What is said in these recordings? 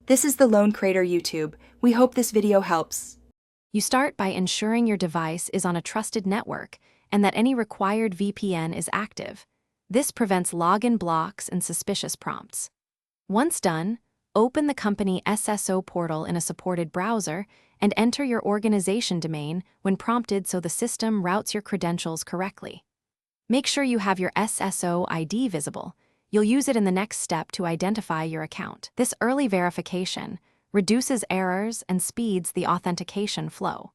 This is the Lone Crater YouTube. We hope this video helps. You start by ensuring your device is on a trusted network and that any required VPN is active. This prevents login blocks and suspicious prompts. Once done, open the company SSO portal in a supported browser and enter your organization domain when prompted so the system routes your credentials correctly. Make sure you have your SSO ID visible. You'll use it in the next step to identify your account. This early verification reduces errors and speeds the authentication flow.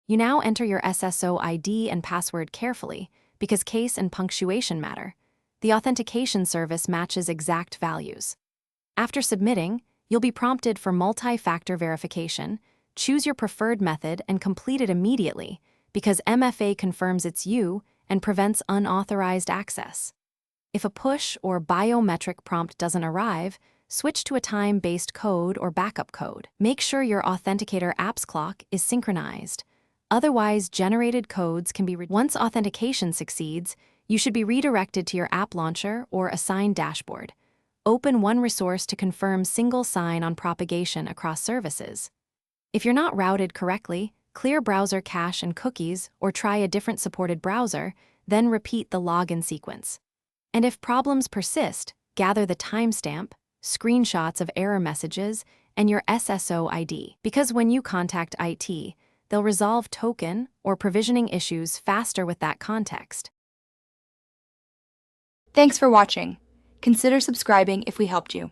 You now enter your SSO ID and password carefully because case and punctuation matter. The authentication service matches exact values. After submitting, you'll be prompted for multi-factor verification. Choose your preferred method and complete it immediately because MFA confirms it's you and prevents unauthorized access. If a push or biometric prompt doesn't arrive, switch to a time-based code or backup code. Make sure your Authenticator apps clock is synchronized. Otherwise, generated codes can be Once authentication succeeds, you should be redirected to your app launcher or assigned dashboard. Open one resource to confirm single sign-on propagation across services. If you're not routed correctly, clear browser cache and cookies or try a different supported browser, then repeat the login sequence. And if problems persist, gather the timestamp, screenshots of error messages, and your SSO ID. Because when you contact IT, they'll resolve token or provisioning issues faster with that context. Thanks for watching. Consider subscribing if we helped you.